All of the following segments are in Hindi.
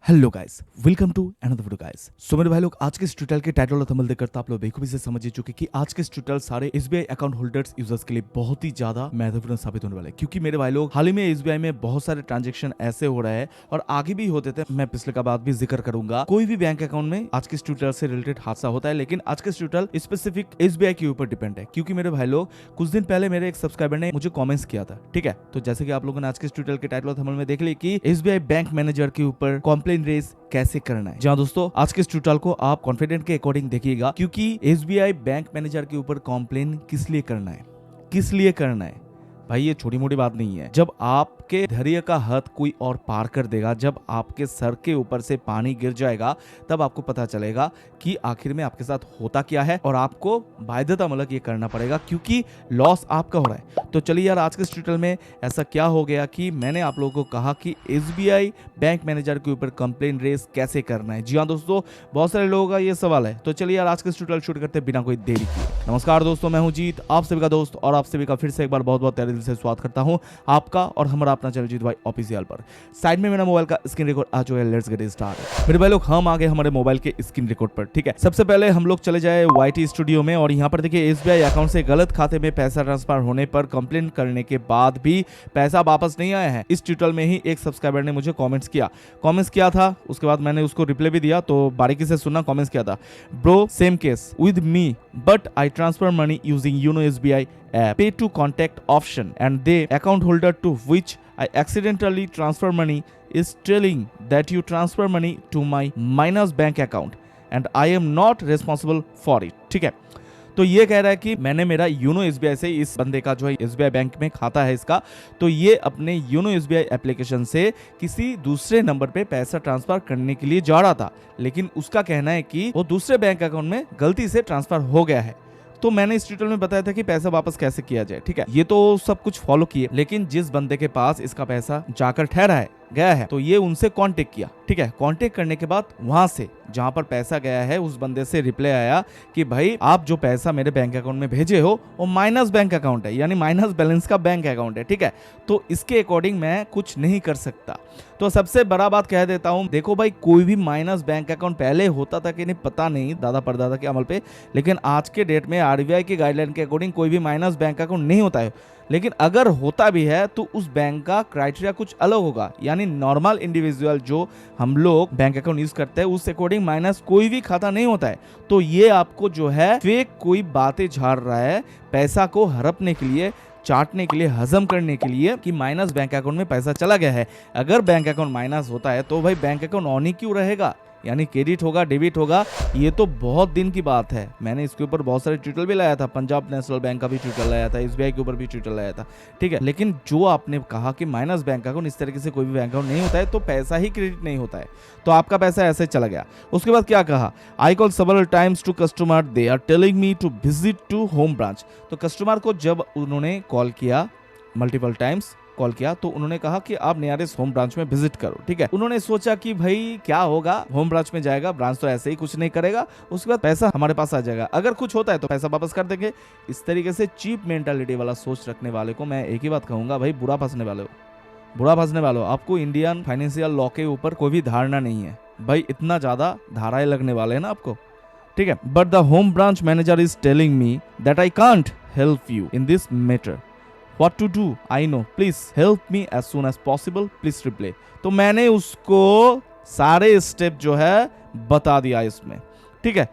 Hello guys, welcome to another video guys. So मेरे भाई लोग, आज के इस ट्यूटोरियल के टाइटल और थंबनेल देखकर तो आप लोग बेखूबी से समझ ही चुके कि आज के इस ट्यूटोरियल सारे एसबीआई अकाउंट होल्डर्स यूजर्स के लिए बहुत ही ज्यादा महत्वपूर्ण साबित होने वाला है, क्योंकि मेरे भाई लोग हाल ही में एसबीआई में बहुत सारे ट्रांजेक्शन ऐसे हो रहे हैं और आगे भी होते थे। मैं पिछले का बात भी जिक्र करूंगा। कोई भी बैंक अकाउंट में आज के इस ट्यूटोरियल से रिलेटेड हादसा होता है, लेकिन आज के इस ट्यूटोरियल स्पेसिफिक एसबीआई के ऊपर डिपेंड है, क्योंकि मेरे भाई लोग कुछ दिन पहले मेरे एक सब्सक्राइबर ने मुझे कॉमेंट्स किया था। ठीक है, तो जैसे कि आप लोगों ने आज के इस ट्यूटोरियल के टाइटल और थंबनेल में देख लिया कि एसबीआई बैंक मैनेजर के ऊपर कंप्लेंट रेज कैसे करना है। जहां दोस्तों आज के इस ट्यूटोरियल को आप कॉन्फिडेंट के अकॉर्डिंग देखिएगा, क्योंकि एसबीआई बैंक मैनेजर के ऊपर कंप्लेन किस लिए करना है भाई, ये छोटी मोटी बात नहीं है। जब आपके धैर्य का हद कोई और पार कर देगा, जब आपके सर के ऊपर से पानी गिर जाएगा, तब आपको पता चलेगा कि आखिर में आपके साथ होता क्या है और आपको बाध्यतामूलक ये करना पड़ेगा, क्योंकि लॉस आपका हो रहा है। तो चलिए यार, आज के इस ट्यूटोरियल में ऐसा क्या हो गया कि मैंने आप लोगों को कहा कि एसबीआई बैंक मैनेजर के ऊपर कंप्लेंट रेज कैसे करना है। जी हाँ दोस्तों, बहुत सारे लोगों का ये सवाल है। तो चलिए यार, आज के इस ट्यूटोरियल शूट करते बिना कोई देरी किए। नमस्कार दोस्तों, मैं हूं जीत, आप सभी का दोस्त, और आप सभी का फिर से एक बार बहुत बहुत तहे दिल से स्वागत करता हूं आपका और हमारा अपना चैनल जीत भाई ऑफिशियल पर। साइड में मेरा मोबाइल का स्क्रीन रिकॉर्ड आ चुका है। Let's get start. मेरे भाई लोग, हम आ गए हमारे मोबाइल के स्क्रीन रिकॉर्ड पर। ठीक है, सबसे पहले हम लोग चले जाए वाईटी स्टूडियो में, और यहाँ पर देखिए एसबीआई अकाउंट से गलत खाते में पैसा ट्रांसफर होने पर कंप्लेंट करने के बाद भी पैसा वापस नहीं आया है। इस ट्यूटोरियल में ही एक सब्सक्राइबर ने मुझे कमेंट्स किया था, उसके बाद मैंने उसको रिप्लाई भी दिया। तो बारीकी से सुनना, कमेंट्स किया था। Bro, same case with me, but I transfer money using YONO SBI app, pay to contact option, and the account holder to which I accidentally transfer money is telling that you transfer money to my minus bank account and I am not responsible for it। ठीक है, तो ये कह रहा है कि मैंने मेरा यूनो एसबीआई से, इस बंदे का जो है एसबीआई बैंक में खाता है इसका, तो ये अपने यूनो एसबीआई एप्लीकेशन से किसी दूसरे नंबर पे पैसा ट्रांसफर करने के लिए जा रहा था, लेकिन उसका कहना है कि वो दूसरे बैंक अकाउंट में गलती से ट्रांसफर हो गया है। तो मैंने इस ट्यूटोरियल में बताया था कि पैसा वापस कैसे किया जाए। ठीक है, ये तो सब कुछ फॉलो किए, लेकिन जिस बंदे के पास इसका पैसा जाकर ठहरा है, गया है, तो ये उनसे कांटेक्ट किया। ठीक है, कांटेक्ट करने के बाद वहां से जहां पर पैसा गया है, उस बंदे से रिप्लाई आया कि भाई आप जो पैसा मेरे बैंक अकाउंट में भेजे हो वो माइनस बैंक अकाउंट है, यानी माइनस बैलेंस का बैंक अकाउंट है। ठीक है, तो इसके अकॉर्डिंग मैं कुछ नहीं कर सकता। तो सबसे बड़ा बात कह देता हूं, देखो भाई, कोई भी माइनस बैंक अकाउंट पहले होता था कि नहीं पता नहीं, दादा परदादा के अमल पे, लेकिन आज के डेट में आरबीआई के गाइडलाइन के अकॉर्डिंग कोई भी माइनस बैंक अकाउंट नहीं होता है। लेकिन अगर होता भी है तो उस बैंक का क्राइटेरिया कुछ अलग होगा, यानी नॉर्मल इंडिविजुअल जो हम लोग बैंक अकाउंट यूज करते हैं उस अकॉर्डिंग माइनस कोई भी खाता नहीं होता है। तो ये आपको जो है फेक कोई बातें झाड़ रहा है पैसा को हड़पने के लिए, चाटने के लिए, हजम करने के लिए, कि माइनस बैंक अकाउंट में पैसा चला गया है। अगर बैंक अकाउंट माइनस होता है तो भाई बैंक अकाउंट ऑन ही क्यों रहेगा, यानी क्रेडिट होगा, डेबिट होगा। ये तो बहुत दिन की बात है, मैंने इसके ऊपर बहुत सारे ट्यूटोरियल भी लाया था, पंजाब नेशनल बैंक का भी ट्यूटोरियल लाया था, एसबीआई के ऊपर भी ट्यूटोरियल लाया था। ठीक है, लेकिन जो आपने कहा कि माइनस बैंक अकाउंट, इस तरीके से कोई भी बैंक अकाउंट नहीं होता है, तो पैसा ही क्रेडिट नहीं होता है, तो आपका पैसा ऐसे चला गया। उसके बाद क्या कहा, I call several times to customer, they are telling me to visit to home branch. तो कस्टमर को जब उन्होंने कॉल किया, मल्टीपल टाइम्स कॉल किया, तो उन्होंने कहा कि आप नियरेस्ट होम ब्रांच में विजिट करो। ठीक है, उन्होंने सोचा कि भाई क्या होगा, होम ब्रांच में जाएगा, ब्रांच तो ऐसे ही कुछ नहीं करेगा, उसके बाद पैसा हमारे पास आ जाएगा, अगर कुछ होता है तो पैसा वापस कर देंगे। इस तरीके से चीप मेंटालिटी वाला सोच रखने वाले को मैं एक ही बात कहूंगा, भाई बुरा फंसने वाले हो। आपको इंडियन फाइनेंशियल लॉ के ऊपर कोई भी धारणा नहीं है भाई, इतना ज्यादा धाराएं लगने वाले हैं ना आपको। ठीक है, but the home branch manager is telling me that I can't help you in this matter, What to do? I know. Please help me as soon as possible. Please reply. तो मैंने उसको सारे स्टेप जो है बता दिया इसमें। ठीक है,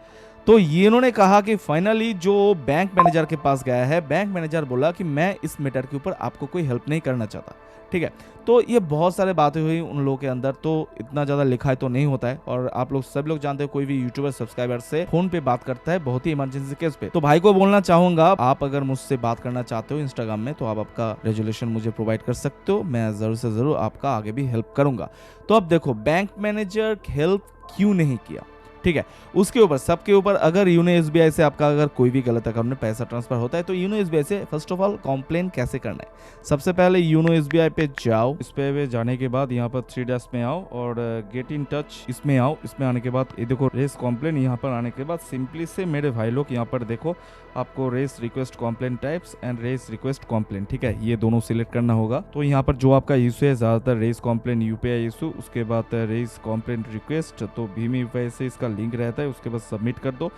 तो ये इन्होंने कहा कि फाइनली जो बैंक मैनेजर के पास गया है, बैंक मैनेजर बोला कि मैं इस मैटर के ऊपर आपको कोई हेल्प नहीं करना चाहता। ठीक है, तो ये बहुत सारे बातें हुई उन लोगों के अंदर, तो इतना ज़्यादा लिखा तो नहीं होता है। और आप लोग सब लोग जानते हो, कोई भी यूट्यूबर सब्सक्राइबर से फोन पे बात करता है बहुत ही इमरजेंसी केस पे, तो भाई को बोलना चाहूंगा, आप अगर मुझसे बात करना चाहते हो इंस्टाग्राम में, तो आप आपका रेजोल्यूशन मुझे प्रोवाइड कर सकते हो, मैं जरूर से जरूर आपका आगे भी हेल्प करूंगा। तो अब देखो, बैंक मैनेजर हेल्प क्यों नहीं किया, ठीक है। उसके ऊपर सबके ऊपर अगर यूनो एसबीआई से आपका अगर कोई भी गलत अकाउंट में पैसा ट्रांसफर होता है तो यूनो एसबीआई से फर्स्ट ऑफ ऑल कंप्लेन कैसे करना है। सबसे पहले यूनो एसबीआई पे जाओ, इस पे जाने के बाद यहाँ पर 3 डैश में आओ और गेट इन टच इसमें आओ। इसमें आने के बाद ये देखो रेस कंप्लेन, यहाँ पर आने के बाद सिंपली से मेरे भाई लोग यहाँ पर देखो आपको raise request complain types and raise request complain, ठीक है, ये दोनों सिलेक्ट करना होगा। तो यहाँ पर जो आपका इशू है ज्यादातर रेस कंप्लेन यूपीआई इशू, उसके बाद रेस कंप्लेन रिक्वेस्ट, तो भीम यूपीआई से इसका लिंक रहता है। उसके बाद सबमिट कर दो।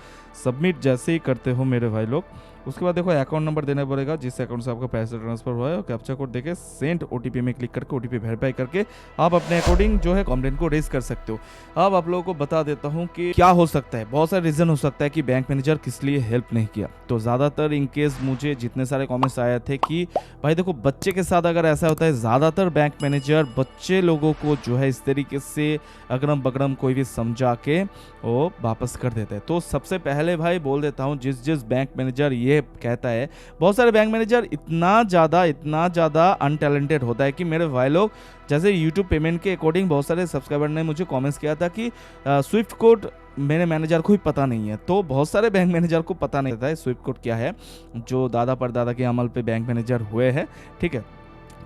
सबमिट जैसे ही करते हो मेरे भाई लोग, उसके बाद देखो अकाउंट नंबर देना पड़ेगा जिस अकाउंट से आपका पैसा ट्रांसफर हुआ है, और कैप्चा कोड देके सेंड ओटीपी में क्लिक करके ओटीपी वेरीफाई करके आप अपने अकॉर्डिंग जो है कंप्लेंट को रेज कर सकते हो। अब आप लोगों को बता देता हूँ कि क्या हो सकता है। बहुत सारे रीजन हो सकता है कि बैंक मैनेजर किस लिए हेल्प नहीं किया। तो ज्यादातर इनकेस मुझे जितने सारे कमेंट्स आए थे कि भाई देखो बच्चे के साथ अगर ऐसा होता है, ज्यादातर बैंक मैनेजर बच्चे लोगों को जो है इस तरीके से अगड़म बगड़म कोई भी समझा के वो वापस कर देते हैं। तो सबसे पहले भाई बोल देता हूँ, जिस बैंक मैनेजर ये कहता है, बहुत सारे बैंक मैनेजर इतना ज्यादा अनटैलेंटेड होता है कि मेरे भाई लोग जैसे यूट्यूब पेमेंट के अकॉर्डिंग बहुत सारे सब्सक्राइबर ने मुझे कमेंट्स किया था कि स्विफ्ट कोड मेरे मैनेजर को ही पता नहीं है। तो बहुत सारे बैंक मैनेजर को पता नहीं था स्विफ्ट कोड क्या है, जो दादा परदादा के अमल पे बैंक मैनेजर हुए हैं, ठीक है,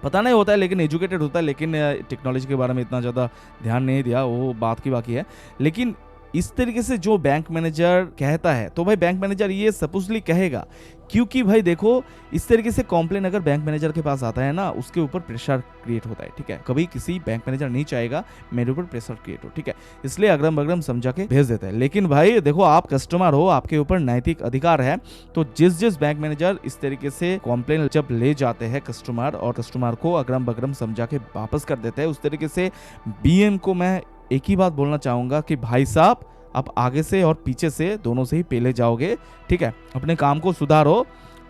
पता नहीं होता है लेकिन एजुकेटेड होता है, लेकिन टेक्नोलॉजी के बारे में इतना ज़्यादा ध्यान नहीं दिया, वो बात की बाकी है। लेकिन इस तरीके से जो बैंक मैनेजर कहता है तो भाई बैंक मैनेजर ये सपोजली कहेगा, क्योंकि भाई देखो इस तरीके से कॉम्प्लेन अगर बैंक मैनेजर के पास आता है ना, उसके ऊपर प्रेशर क्रिएट होता है, ठीक है। कभी किसी बैंक मैनेजर नहीं चाहेगा मेरे ऊपर प्रेशर क्रिएट हो, ठीक है, इसलिए अगरम बगरम समझा के भेज देता है। लेकिन भाई देखो आप कस्टमर हो, आपके ऊपर नैतिक अधिकार है। तो जिस बैंक मैनेजर इस तरीके से कॉम्प्लेन जब ले जाते हैं कस्टमर और कस्टमर को अगरम बगरम समझा के वापस कर देते हैं, उस तरीके से बीएम को मैं एक ही बात बोलना चाहूंगा कि भाई साहब आप आगे से और पीछे से दोनों से ही पहले जाओगे, ठीक है, अपने काम को सुधारो,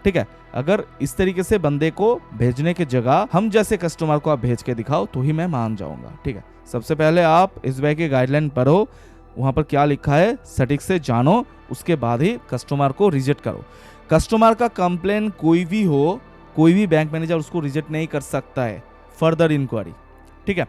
ठीक है। अगर इस तरीके से बंदे को भेजने की जगह हम जैसे कस्टमर को आप भेज के दिखाओ तो ही मैं मान जाऊंगा, ठीक है। सबसे पहले आप एसबीआई के गाइडलाइन पढ़ो, वहां पर क्या लिखा है सटीक से जानो, उसके बाद ही कस्टमर को रिजेक्ट करो। कस्टमर का कंप्लेन कोई भी हो, कोई भी बैंक मैनेजर उसको रिजेक्ट नहीं कर सकता है। फर्दर इंक्वायरी, ठीक है,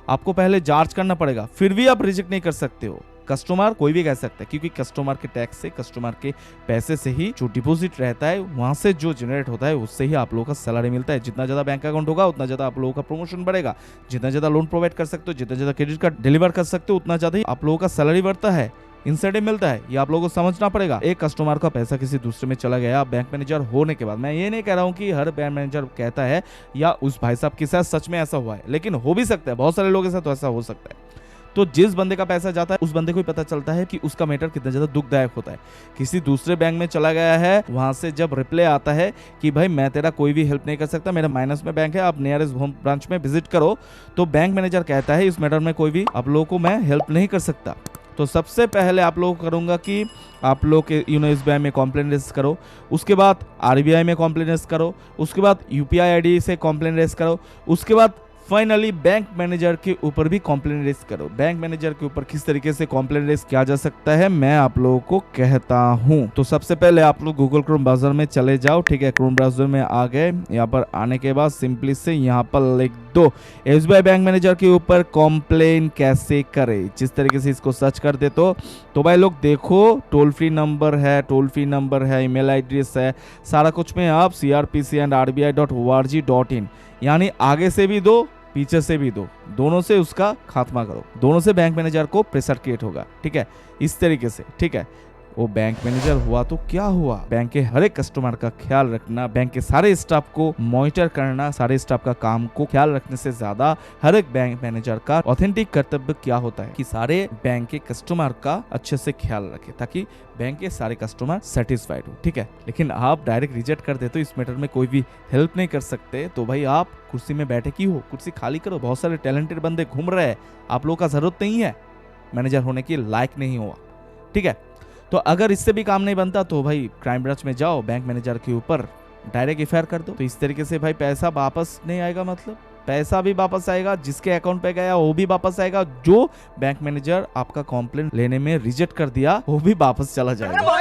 आपको पहले जांच करना पड़ेगा, फिर भी आप रिजेक्ट नहीं कर सकते हो। कस्टमर कोई भी कह सकता है, क्योंकि कस्टमर के टैक्स से, कस्टमर के पैसे से ही जो डिपॉजिट रहता है वहां से जो जनरेट होता है उससे ही आप लोगों का सैलरी मिलता है। जितना ज्यादा बैंक अकाउंट होगा उतना ज्यादा आप लोगों का प्रमोशन बढ़ेगा, जितना ज्यादा लोन प्रोवाइड कर सकते हो, जितना ज्यादा क्रेडिट कार्ड डिलीवर कर सकते हो, उतना ज्यादा ही आप लोगों का सैलरी बढ़ता है, इंसेंटिव मिलता है। ये आप लोगों को समझना पड़ेगा। एक कस्टमर का पैसा किसी दूसरे में चला गया बैंक मैनेजर होने के बाद, मैं ये नहीं कह रहा हूँ कि हर बैंक मैनेजर कहता है या उस भाई साहब के साथ सच में ऐसा हुआ है, लेकिन हो भी सकता है, बहुत सारे लोगों के साथ तो ऐसा हो सकता है। तो जिस बंदे का पैसा जाता है उस बंदे को ही पता चलता है कि उसका मैटर कितना ज्यादा दुखदायक होता है। किसी दूसरे बैंक में चला गया है, वहां से जब रिप्लाई आता है कि भाई मैं तेरा कोई भी हेल्प नहीं कर सकता, मेरा माइनस में बैंक है, आप नियरेस्ट होम ब्रांच में विजिट करो, तो बैंक मैनेजर कहता है इस मैटर में कोई भी आप लोगों को मैं हेल्प नहीं कर सकता। तो सबसे पहले आप लोगों को करूंगा कि आप लोग यूनो एसबीआई में कंप्लेंट रेज करो, उसके बाद आरबीआई में कंप्लेंट रेज करो, उसके बाद यूपीआई आईडी से कंप्लेंट रेज करो, उसके बाद फाइनली बैंक मैनेजर के ऊपर भी कंप्लेंट रेज करो। बैंक मैनेजर के ऊपर किस तरीके से कंप्लेंट रेज किया जा सकता है मैं आप लोगों को कहता हूं। तो सबसे पहले आप लोग गूगल क्रोम ब्राउजर में चले जाओ, ठीक है, क्रोम ब्राउजर में आ गए, यहाँ पर आने के बाद सिंपली से यहाँ पर लिख दो एसबीआई बैंक मैनेजर के ऊपर कंप्लेन कैसे करे। जिस तरीके से इसको सर्च कर दे तो भाई लोग देखो टोल फ्री नंबर है, ईमेल एड्रेस है, सारा कुछ में आप crpc&rbi.org.in यानी आगे से भी दो पीछे से भी दो, दोनों से उसका खात्मा करो, दोनों से बैंक मैनेजर को प्रेशर क्रिएट होगा, ठीक है, इस तरीके से, ठीक है। वो बैंक मैनेजर हुआ तो क्या हुआ, बैंक के हर एक कस्टमर का ख्याल रखना, बैंक के सारे स्टाफ को मॉनिटर करना, सारे स्टाफ का काम को ख्याल रखने से ज्यादा हर एक बैंक मैनेजर का ऑथेंटिक कर्तव्य क्या होता है कि सारे बैंक के कस्टमर का अच्छे से ख्याल रखे ताकि बैंक के सारे कस्टमर सेटिस्फाइड हो, ठीक है। लेकिन आप डायरेक्ट रिजेक्ट कर देते हो, इस मैटर में कोई भी हेल्प नहीं कर सकते, तो भाई आप कुर्सी में बैठे क्यों हो, कुर्सी खाली करो। बहुत सारे टैलेंटेड बंदे घूम रहे हैं, आप लोगों का जरूरत नहीं है, मैनेजर होने की लायक नहीं हुआ, ठीक है। तो अगर इससे भी काम नहीं बनता तो भाई क्राइम ब्रांच में जाओ, बैंक मैनेजर के ऊपर डायरेक्ट एफआईआर कर दो। तो इस तरीके से भाई पैसा वापस नहीं आएगा, मतलब पैसा भी वापस आएगा, जिसके अकाउंट पे गया वो भी वापस आएगा, जो बैंक मैनेजर आपका कंप्लेंट लेने में रिजेक्ट कर दिया वो भी वापस चला जाएगा।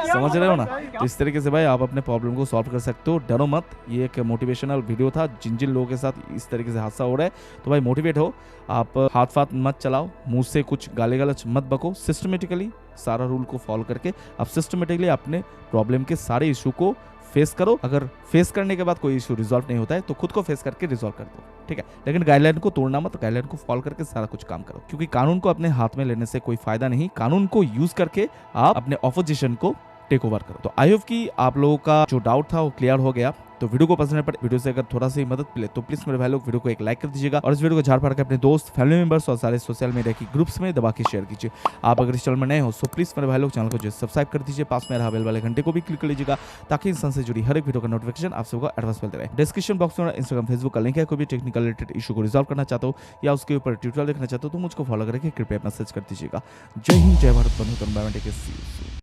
समझ रहे हो ना? तो इस तरीके से भाई आप अपने प्रॉब्लम को सॉल्व कर सकते हो। डरो मत, ये एक मोटिवेशनल वीडियो था। जिन जिन लोगों के साथ इस तरीके से हादसा हो रहा है तो भाई मोटिवेट हो, आप हाथ फाथ मत चलाओ, मुंह से कुछ गाली गलौज मत बको, सिस्टमेटिकली सारा रूल को फॉलो करके आप सिस्टमेटिकली अपने प्रॉब्लम के सारे इशू को फेस करो। अगर फेस करने के बाद कोई इशू रिजॉल्व नहीं होता है तो खुद को फेस करके रिजॉल्व कर दो, ठीक है। लेकिन गाइडलाइन को तोड़ना मत, गाइडलाइन को फॉलो करके सारा कुछ काम करो, क्योंकि कानून को अपने हाथ में लेने से कोई फायदा नहीं। कानून को यूज करके आप अपने ऑपोजिशन को टेक ओवर करो। तो आई होप कि आप लोगों का जो डाउट था वो क्लियर हो गया। तो वीडियो को पसंद पड़े, वीडियो से अगर थोड़ा सा ही मदद मिले तो प्लीज मेरे भाई लोग वीडियो को एक लाइक कर दीजिएगा और इस वीडियो को झाड़ फाड़ के अपने दोस्त, फैमिली मेंबर्स और सारे सोशल मीडिया की ग्रुप्स में दबा के शेयर कीजिए। आप अगर इस चैनल में नए हो तो प्लीज मेरे भाई लोग चैनल को जो सब्सक्राइब कर दीजिए, पास में रहा बेल वाले घंटे को भी क्लिक कर लीजिएगा ताकि इंसान से जुड़ी हर एक वीडियो का नोटिफिकेशन आप सबको एडवांस मिलते रहे। डिस्क्रिप्शन बॉक्स में इंस्टाग्राम, फेसबुक का लिंक है। कोई भी टेक्निकल रिलेटेड इशू को रिजॉल्व करना चाहते हो या उसके ऊपर ट्यूटोरियल देखना चाहते हो तो मुझको फॉलो करके कृपया मैसेज कर दीजिएगा। जय हिंद, जय भारत, बंधु।